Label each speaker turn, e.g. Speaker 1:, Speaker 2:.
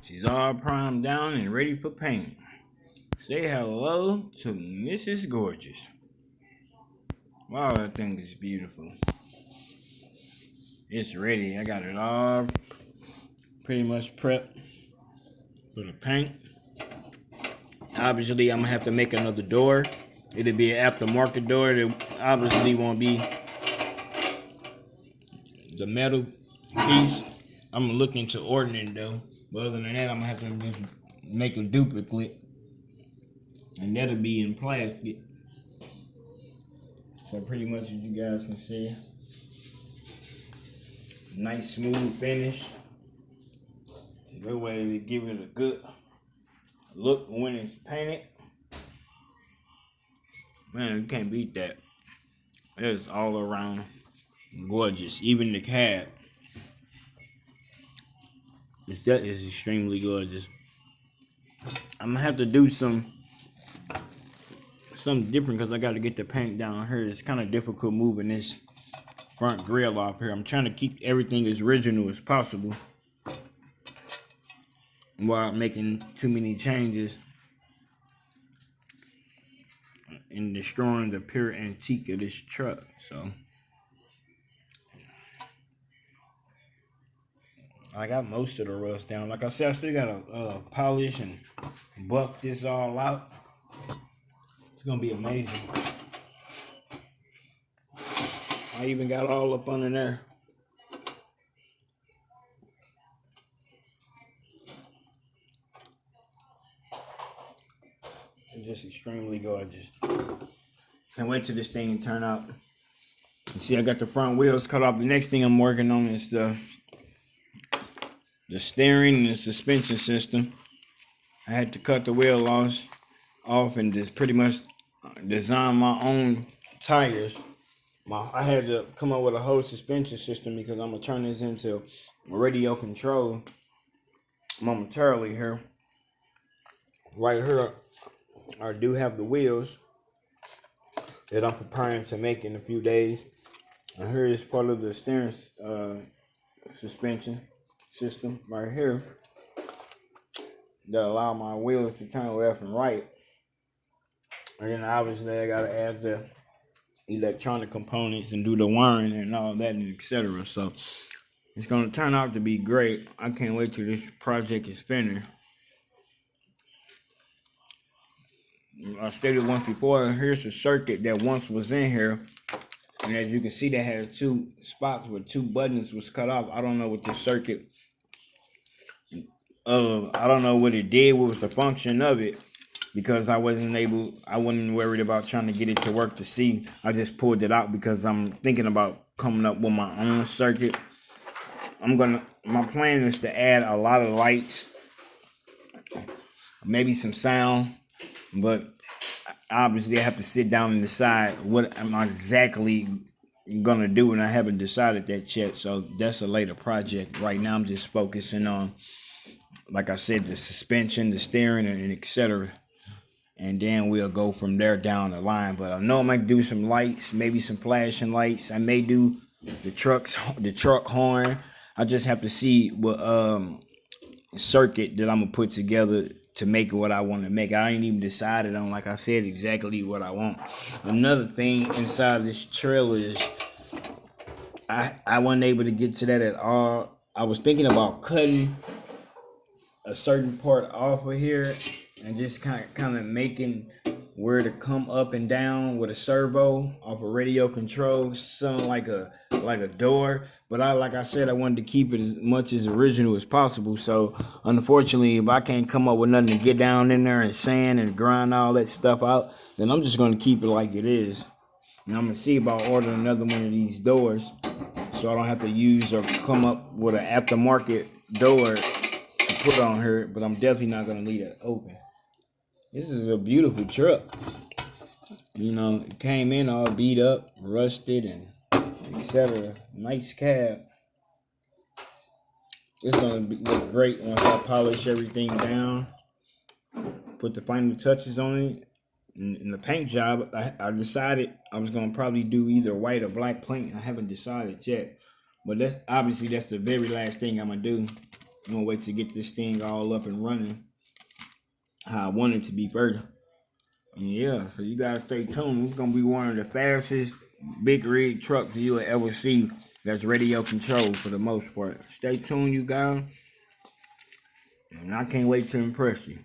Speaker 1: She's all primed down and ready for paint. Say hello to Mrs. Gorgeous. Wow, that thing is beautiful. It's ready. I got it all pretty much prepped for the paint. Obviously, I'm gonna have to make another door. It'll be an aftermarket door. That obviously won't be the metal piece. I'm gonna look into ordering it though. But other than that, I'm gonna have to just make a duplicate, and that'll be in plastic. So pretty much, as you guys can see, nice smooth finish. That way to give it a good look when it's painted. Man, you can't beat that. It's all around gorgeous. Even the cab. That is extremely gorgeous. I'm gonna have to do something different because I got to get the paint down here. It's kind of difficult moving this front grill off here. I'm trying to keep everything as original as possible without making too many changes and destroying the pure antique of this truck. So I got most of the rust down. Like I said, I still got to polish and buff this all out. It's gonna be amazing. I even got all up under there. It's just extremely gorgeous. Can't wait till this thing turn out. You see, I got the front wheels cut off. The next thing I'm working on is the steering and the suspension system. I had to cut the wheel off and just pretty much design my own tires. I had to come up with a whole suspension system because I'm gonna turn this into radio control momentarily here. Right here, I do have the wheels that I'm preparing to make in a few days. And here is part of the steering suspension system right here that allow my wheels to turn left and right. And then obviously I gotta add the electronic components and do the wiring and all that and etc. So it's gonna turn out to be great. I can't wait till this project is finished. I stated once before, here's the circuit that once was in here. And as you can see, that has two spots where two buttons was cut off. I don't know what this circuit, I don't know what it did, what was the function of it, because I wasn't worried about trying to get it to work to see. I just pulled it out because I'm thinking about coming up with my own circuit. My plan is to add a lot of lights, maybe some sound, but obviously I have to sit down and decide what am I exactly gonna do, and I haven't decided that yet. So that's a later project. Right now I'm just focusing on, like I said, the suspension, the steering, and etc. And then we'll go from there down the line. But I know I might do some lights, maybe some flashing lights. I may do the truck horn. I just have to see what circuit that I'm gonna put together to make what I want to make. I ain't even decided on, like I said, exactly what I want. Another thing inside this trailer is I wasn't able to get to that at all. I was thinking about cutting a certain part off of here and just kind of making where to come up and down with a servo off a radio control, something like a door. But like I said, I wanted to keep it as much as original as possible. So unfortunately, if I can't come up with nothing to get down in there and sand and grind all that stuff out, then I'm just going to keep it like it is. And I'm going to see about ordering another one of these doors so I don't have to use or come up with an aftermarket door to put on here. But I'm definitely not going to leave it open. This is a beautiful truck. You know, it came in all beat up, rusted, and etc. Nice cab. It's gonna look great once I polish everything down, put the final touches on it. In the paint job, I decided I was gonna probably do either white or black paint. I haven't decided yet, but that's the very last thing I'm gonna do I'm gonna wait to get this thing all up and running how I want it to be first. And yeah, so you gotta stay tuned. It's gonna be one of the fastest big rig trucks you will ever see that's radio controlled for the most part. Stay tuned, you guys. And I can't wait to impress you.